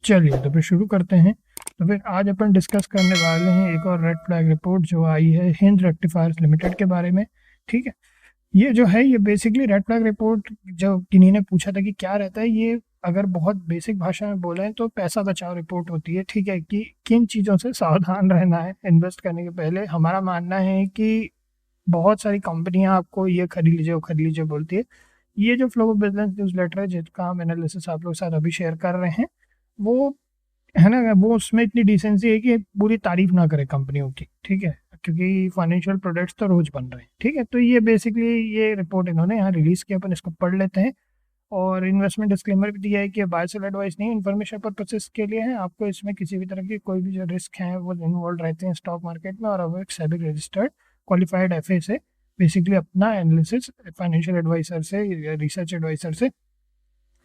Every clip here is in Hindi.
चलिए तो फिर शुरू करते हैं। तो फिर आज अपन डिस्कस करने वाले हैं एक और रेड फ्लैग रिपोर्ट जो आई है हिंद रेक्टिफायर्स लिमिटेड के बारे में। ठीक है, ये जो है ये बेसिकली रेड फ्लैग रिपोर्ट जो किन्हीं ने पूछा था कि क्या रहता है ये, अगर बहुत बेसिक भाषा में बोलें तो पैसा बचाओ रिपोर्ट होती है। ठीक है, कि किन चीज़ों से सावधान रहना है इन्वेस्ट करने के पहले। हमारा मानना है कि बहुत सारी कंपनियां आपको ये खरीद लीजिए वो खरीद लीजिए बोलती है। ये जो flow of business newsletter है जिसका हम एनालिसिस आप लोगों के साथ अभी शेयर कर रहे हैं, वो है ना, वो उसमें इतनी डिसेंसी है कि पूरी तारीफ ना करे कंपनियों की। ठीक है, क्योंकि फाइनेंशियल प्रोडक्ट्स तो रोज बन रहे हैं। ठीक है, तो ये बेसिकली ये रिपोर्ट इन्होंने यहाँ रिलीज किया, अपन इसको पढ़ लेते हैं। और इन्वेस्टमेंट डिस्क्लेमर भी दिया है कि बाय सेल एडवाइस नहीं, इन्फॉर्मेशन पर्पसेस के लिए है। आपको इसमें किसी भी तरह की कोई भी जो रिस्क है वो इन्वॉल्व रहते हैं स्टॉक मार्केट में, और अब एक सेबी रजिस्टर्ड क्वालिफाइड एफए से बेसिकली अपना एनालिसिस फाइनेंशियल एडवाइसर से, रिसर्च एडवाइसर से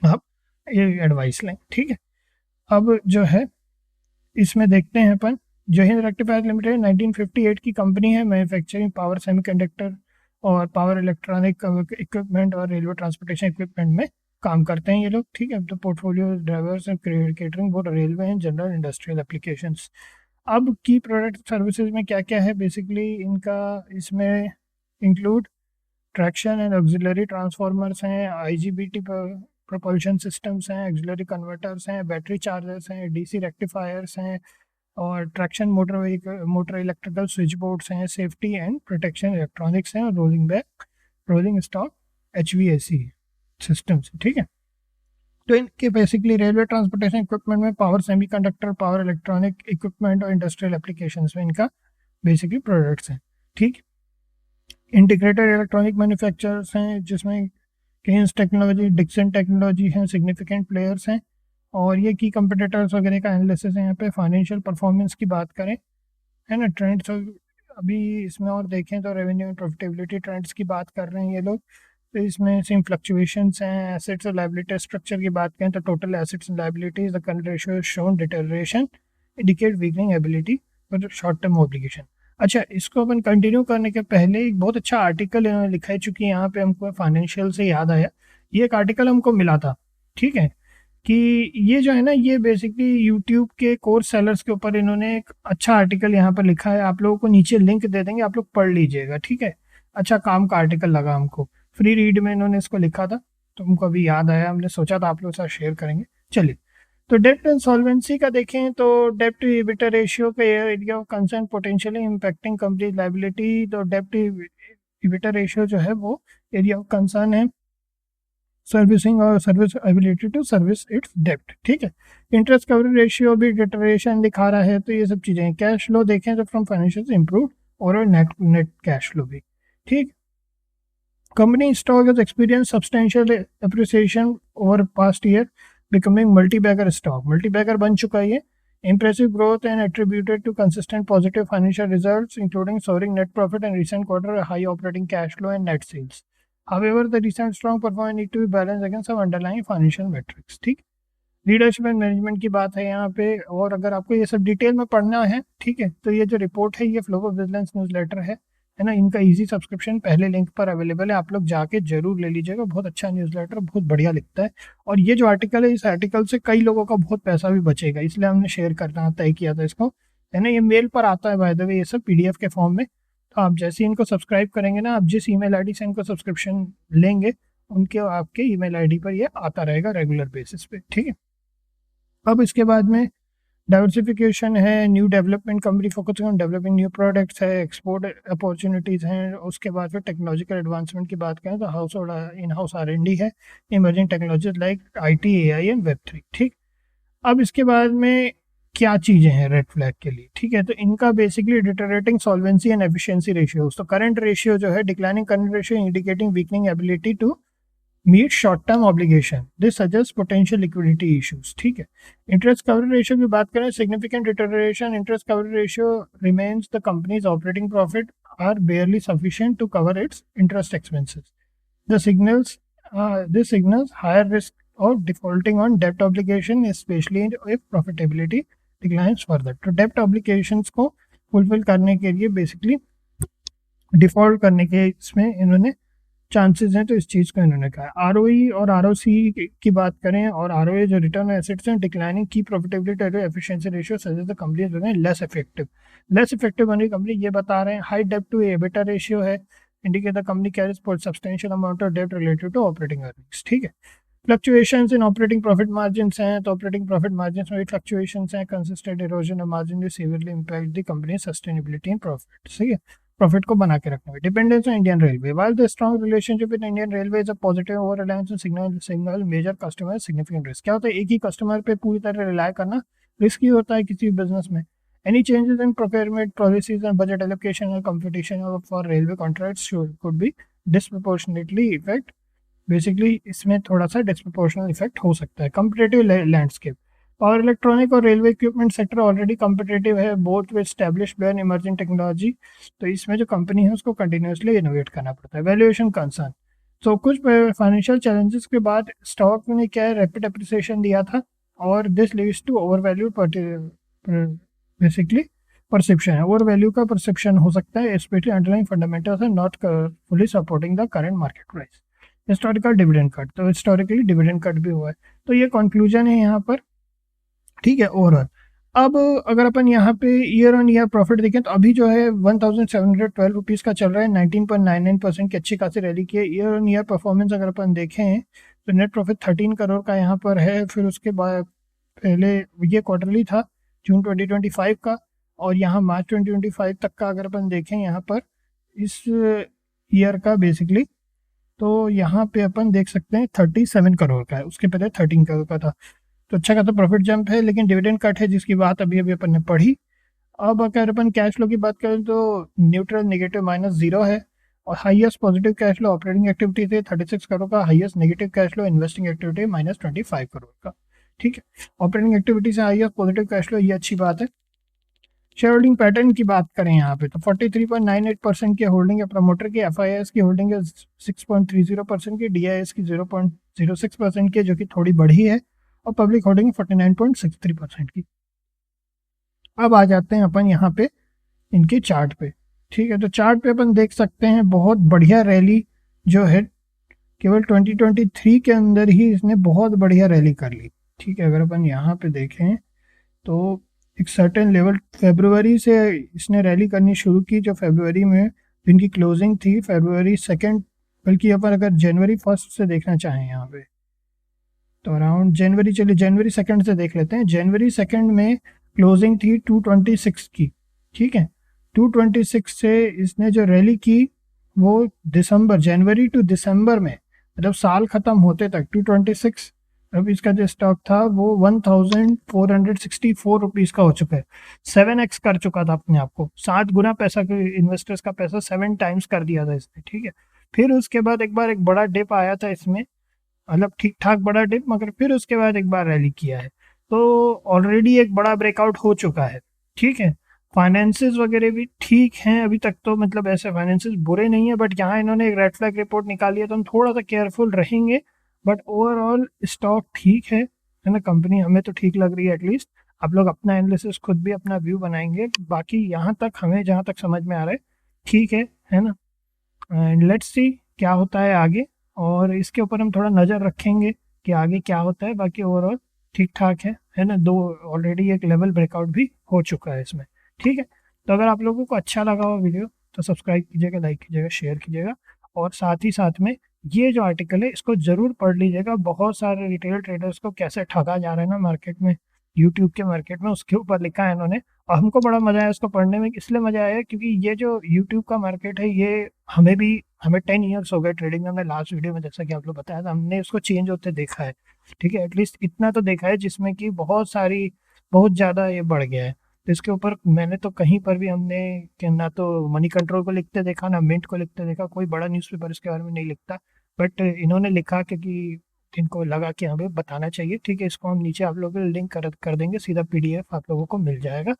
आप ये एडवाइस लें। ठीक है, अब जो है इसमें देखते हैं अपन। जो हिंद रेक्टिफायर लिमिटेड 1958 की कंपनी है, मैन्युफैक्चरिंग पावर सेमीकंडक्टर और पावर इलेक्ट्रॉनिक इक्विपमेंट और रेलवे ट्रांसपोर्टेशन इक्विपमेंट में काम करते हैं ये लोग। ठीक है, तो portfolio drivers and catering both railway and general industrial applications. अब की प्रोडक्ट सर्विसेज में क्या क्या है बेसिकली इनका, इसमें include traction and auxiliary transformers हैं, आईजीबीटी प्रोपल्शन सिस्टम्स हैं, ऑक्सिलरी कन्वर्टर्स हैं, बैटरी चार्जर्स हैं, डीसी रेक्टिफायर्स हैं, और traction motor electrical switch boards हैं, सेफ्टी एंड प्रोटेक्शन इलेक्ट्रॉनिक्स हैं, और रोलिंग स्टॉक HVAC सिस्टम्स। ठीक है, तो इनके बेसिकली रेलवे ट्रांसपोर्टेशन इक्विपमेंट में power semiconductor, power electronic equipment और इंडस्ट्रियल एप्लीकेशंस में इनका बेसिकली प्रोडक्ट्स हैं। ठीक, इंटीग्रेटेड इलेक्ट्रॉनिक मैन्युफैक्चरर्स हैं जिसमें केन्स टेक्नोलॉजी, डिक्सन टेक्नोलॉजी हैं, सिग्निफिकेंट प्लेयर्स हैं। और ये की कंपटीटर्स वगैरह का एनालिसिस है यहाँ पे। फाइनेंशियल परफॉर्मेंस की बात करें, है ना, ट्रेंड्स अभी इसमें और देखें तो रेवेन्यू एंड प्रॉफिटेबिलिटी ट्रेंड्स की बात कर रहे हैं ये लोग। तो इसमें सेम फ्लक्चुएशंस हैं। एसेट्स और लाइबिलिटी स्ट्रक्चर की बात करें तो total assets and liabilities the current ratio is shown deterioration, indicate weakening ability for short term obligation. अच्छा, इसको अपन कंटिन्यू करने के पहले एक बहुत अच्छा आर्टिकल इन्होंने लिखा है, चूंकि यहाँ पे हमको फाइनेंशियल से याद आया, ये एक आर्टिकल हमको मिला था। ठीक है, कि ये जो है ना, ये बेसिकली यूट्यूब के कोर्स सेलर्स के ऊपर इन्होंने एक अच्छा आर्टिकल यहाँ पर लिखा है। आप लोगों को नीचे लिंक दे देंगे, आप लोग पढ़ लीजिएगा। ठीक है, अच्छा काम का आर्टिकल लगा हमको, फ्री रीड में इन्होंने इसको लिखा था, तो हमको अभी याद आया, हमने सोचा था आप लोग के साथ शेयर करेंगे। चलिए, तो डेप्ट एंड सॉल्वेंसी का देखें तो डेप्ट टू इबिटा रेशियो का area of concern potentially impacting company liability. तो डेप्ट इबिटा रेशियो जो है वो एरिया ऑफ कंसर्न है सर्विसिंग और service ability to service its डेप्ट। ठीक है, इंटरेस्ट कवरेज रेशियो भी डिटरेशन दिखा रहा है। तो ये सब चीज़ें, कैश फ्लो देखें तो फ्रॉम फाइनेंशियल इम्प्रूव और नेट कैश फ्लो भी। ठीक, company stock has experienced substantial appreciation over past year, becoming multi-bagger stock. Multi-bagger बन चुका है ये। Impressive growth and attributed to consistent positive financial results, including soaring net profit and recent quarter high operating cash flow and net sales. However, the recent strong performance need to be balanced against some underlying financial metrics. ठीक, लीडरशिप एंड मैनेजमेंट की बात है यहाँ पे। और अगर आपको ये सब डिटेल में पढ़ना है, ठीक है, तो ये जो रिपोर्ट है ये flow of business newsletter है ना, इनका इजी सब्सक्रिप्शन पहले लिंक पर अवेलेबल है, आप लोग जाके जरूर ले लीजिएगा। बहुत अच्छा न्यूज़लेटर, बहुत बढ़िया लिखता है। और ये जो आर्टिकल है, इस आर्टिकल से कई लोगों का बहुत पैसा भी बचेगा, इसलिए हमने शेयर करना तय किया था इसको, है ना। ये मेल पर आता है बाय द वे, ये सब PDF के फॉर्म में। तो आप जैसे इनको सब्सक्राइब करेंगे ना, आप जिस email ID से इनको सब्सक्रिप्शन लेंगे उनके आपके email ID पर ये आता रहेगा रेगुलर बेसिस पे। ठीक है, अब इसके बाद में डाइवर्सिफिकेशन है, new development company focusing on developing new products है, एक्सपोर्ट अपॉर्चुनिटीज़ हैं। उसके बाद फिर टेक्नोलॉजिकल एडवांसमेंट की बात करें तो हाउस और इन हाउस R&D है, emerging technologies like IT, AI and Web3। ठीक, अब इसके बाद में क्या चीज़ें हैं रेड फ्लैग के लिए। ठीक है, तो इनका basically deteriorating solvency and efficiency ratio. तो करंट रेशियो जो है, declining current ratio indicating weakening ability to meet short term obligation, this suggest potential liquidity issues. ठीक है, इंटरेस्ट कवरेज रेशियो की बात करें, significant deterioration interest coverage ratio remains the company's operating profit are barely sufficient to cover its interest expenses. This signals higher risk of defaulting on debt obligation, especially if profitability declines further. तो debt obligations को fulfill करने के लिए बेसिकली डिफॉल्ट करने के इसमें इन्होंने चांसेस हैं, तो इस चीज़ को इन्होंने कहा। आरओई और आरओसी की बात करें, और आरओए जो रिटर्न ऑन एसेट्स हैं, डिक्लाइनिंग की profitability efficiency ratio suggest the company is becoming less effective बनी कंपनी, ये बता रहे हैं। हाई डेब्ट टू एबिटा रेशियो है, indicate the company carries substantial amount of डेब्ट रिलेटेड टू ऑपरेटिंग अर्निंग्स, ठीक है। फ्लक्चुएशंस इन ऑपरेटिंग प्रॉफिट मार्जिन्स हैं, तो ऑपरेटिंग प्रॉफिट मार्जिन्स में भी फ्लक्चुएशंस हैं। कंसिस्टेंट इरोजन ऑफ मार्जिन भी severely impact the company sustainability in profit, सही है, प्रॉफिट को बना के रखने में। Dependence on Indian Railway, while the strong relationship with Indian Railway is a positive, over reliance on single major customer significant risk. क्या होता है, एक ही कस्टमर पे पूरी तरह रिलाय करना रिस्की होता है किसी बिजनेस में। Any changes in procurement policies and budget allocation or competition for railway contracts could be disproportionately affect, basically इसमें थोड़ा सा डिस्प्रपोर्शनल इफेक्ट हो सकता है। कम्पिटेटिव लैंडस्केप, पावर इलेक्ट्रॉनिक और railway equipment sector already competitive है, both with established and emerging technology, तो इसमें जो कंपनी है उसको कंटिन्यूसली इनोवेट करना पड़ता है। वैल्यूएशन कंसर्न, तो कुछ फाइनेंशियल चैलेंजेस के बाद स्टॉक ने क्या है, रैपिड अप्रिसिएशन दिया था, और this leads to over value, basically perception है, ओवर वैल्यू का परसेप्शन हो सकता है, specially underlying fundamentals are not fully supporting the current market price. Historical dividend cut, तो हिस्टोरिकली डिविडेंड कट भी हुआ है, तो ये कंक्लूजन है यहाँ पर, ठीक है, ओवरऑल। अब अगर अपन यहाँ पे ईयर ऑन ईयर प्रॉफिट देखें, तो अभी जो है 1712 रुपीज़ का चल रहा है, 19.99% की अच्छी खासी रैली की है। ईयर ऑन ईयर परफॉर्मेंस अगर अपन देखें तो नेट प्रॉफिट 13 करोड़ का यहाँ पर है। फिर उसके बाद पहले ये क्वार्टरली था जून 2025 का, और यहाँ मार्च 2025 तक का अगर अपन देखें यहाँ पर इस ईयर का बेसिकली, तो यहाँ पे अपन देख सकते हैं 37 करोड़ का है, उसके पहले 13 करोड़ का था, तो अच्छा खासा प्रॉफिट जंप है। लेकिन डिविडेंड कट है जिसकी बात अभी अभी अपन ने पढ़ी। अब अगर अपन कैश फ्लो की बात करें तो न्यूट्रल, नेगेटिव, -0 है, और highest positive cash flow operating activity थे 36 करोड़ का, highest negative cash flow investing activity -25 crore का, ठीक है। ऑपरेटिंग एक्टिविटी से हाईएस्ट पॉजिटिव कैश फ्लो, ये अच्छी बात है। शेयर होल्डिंग पैटर्न की बात करें यहाँ पे, तो 43.98% की होल्डिंग है प्रमोटर की, एफआईआईएस की होल्डिंग है 6.30% की, डीआईएस की 0.06% की, जो कि थोड़ी बढ़ी है, और पब्लिक होल्डिंग 49.63% की। अब आ जाते हैं अपन यहाँ पे इनके चार्ट पे, ठीक है। तो चार्ट पे अपन देख सकते हैं बहुत बढ़िया रैली जो है, केवल 2023 के अंदर ही इसने बहुत बढ़िया रैली कर ली, ठीक है। अगर अपन यहाँ पे देखें तो एक सर्टेन लेवल फरवरी से इसने रैली करनी शुरू की, जो फरवरी में इनकी क्लोजिंग थी फरवरी 2, बल्कि अपन अगर जनवरी 1 से देखना चाहें यहाँ पे, तो अराउंड जनवरी, चलिए जनवरी 2 से देख लेते हैं। जनवरी 2 में क्लोजिंग थी 226 की, ठीक है। 226 से इसने जो रैली की वो दिसंबर, जनवरी टू दिसंबर में, मतलब साल खत्म होते तक 226, अब इसका जो स्टॉक था वो 1464 रुपीज़ का हो चुका है। 7x कर चुका था अपने आप को, 7 गुना पैसा, इन्वेस्टर्स का पैसा 7 टाइम्स कर दिया था इसने, ठीक है। फिर उसके बाद एक बार एक बड़ा डिप आया था इसमें, मतलब ठीक ठाक बड़ा डिप, मगर फिर उसके बाद एक बार रैली किया है, तो ऑलरेडी एक बड़ा ब्रेकआउट हो चुका है, ठीक है। फाइनेंसेस वगैरह भी ठीक हैं अभी तक, तो मतलब ऐसे फाइनेंसेस बुरे नहीं है, बट यहाँ इन्होंने एक रेड फ्लैग रिपोर्ट निकाली है, तो हम थोड़ा सा केयरफुल रहेंगे। बट ओवरऑल स्टॉक ठीक है ना, कंपनी हमें तो ठीक लग रही है एटलीस्ट। आप लोग अपना एनालिसिस खुद भी अपना व्यू बनाएंगे, बाकी यहाँ तक हमें जहाँ तक समझ में आ रहा है ठीक है ना। एंड लेट्स सी क्या होता है आगे, और इसके ऊपर हम थोड़ा नज़र रखेंगे कि आगे क्या होता है। बाकी ओवरऑल ठीक ठाक है ना, दो ऑलरेडी एक लेवल ब्रेकआउट भी हो चुका है इसमें, ठीक है। तो अगर आप लोगों को अच्छा लगा हो वीडियो तो सब्सक्राइब कीजिएगा, लाइक कीजिएगा, शेयर कीजिएगा, और साथ ही साथ में ये जो आर्टिकल है इसको ज़रूर पढ़ लीजिएगा। बहुत सारे रिटेल ट्रेडर्स को कैसे ठगा जा रहा है ना मार्केट में, यूट्यूब के मार्केट में, उसके ऊपर लिखा है इन्होंने, और हमको बड़ा मज़ा आया इसको पढ़ने में। इसलिए मज़ा आया क्योंकि ये जो यूट्यूब का मार्केट है ये हमें 10 ईयर्स हो गए ट्रेडिंग में। हमने लास्ट वीडियो में जैसा कि आप लोग बताया था, हमने इसको चेंज होते देखा है, ठीक है। एटलीस्ट इतना तो देखा है जिसमें कि बहुत ज़्यादा ये बढ़ गया है। तो इसके ऊपर मैंने तो कहीं पर भी हमने कि ना तो मनी कंट्रोल को लिखते देखा, ना मिंट को लिखते देखा, कोई बड़ा न्यूज़पेपर इसके बारे में नहीं लिखता, बट इन्होंने लिखा क्योंकि इनको लगा कि हमें बताना चाहिए, ठीक है। इसको हम नीचे आप लोगों को लिंक कर देंगे, सीधा पीडीएफ आप लोगों को मिल जाएगा।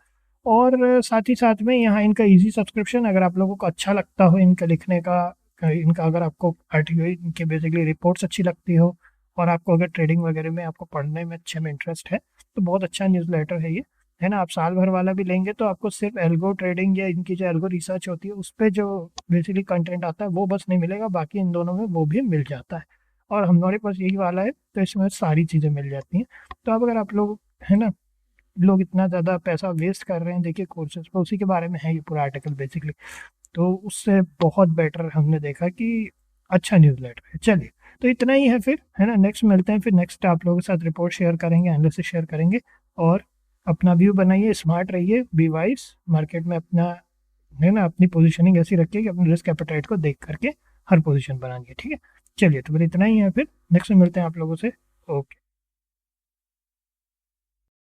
और साथ ही साथ में यहाँ इनका इजी सब्सक्रिप्शन, अगर आप लोगों को अच्छा लगता हो इनका लिखने का, इनका अगर आपको आर्टिकल, इनके बेसिकली रिपोर्ट्स अच्छी लगती हो, और आपको अगर ट्रेडिंग वगैरह में आपको पढ़ने में अच्छे में इंटरेस्ट है, तो बहुत अच्छा न्यूज़लेटर है ये। है ना, आप साल भर वाला भी लेंगे तो आपको सिर्फ एल्गो ट्रेडिंग या इनकी जो एल्गो रिसर्च होती है उस पर जो बेसिकली कंटेंट आता है वो बस नहीं मिलेगा, बाकी इन दोनों में वो भी मिल जाता है। और हमारे पास यही वाला है तो इसमें सारी चीज़ें मिल जाती हैं। तो अब अगर आप लोग, है ना, लोग इतना ज़्यादा पैसा वेस्ट कर रहे हैं देखिए कोर्सेज पर, उसी के बारे में है ये पूरा आर्टिकल बेसिकली। तो उससे बहुत बेटर हमने देखा कि अच्छा न्यूज़लेटर है। चलिए, तो इतना ही है फिर, है ना। नेक्स्ट मिलते हैं फिर, नेक्स्ट आप लोगों के साथ रिपोर्ट शेयर करेंगे, एनालिसिस शेयर करेंगे। और अपना व्यू बनाइए, स्मार्ट रहिए, बी वाइज, मार्केट में अपना, है ना, अपनी पोजीशनिंग ऐसी रखिए कि अपने रिस्क एपेटाइट को देख करके हर पोजीशन बनानी है, ठीक है। चलिए, तो फिर इतना ही है फिर, नेक्स्ट में मिलते हैं आप लोगों से। ओके।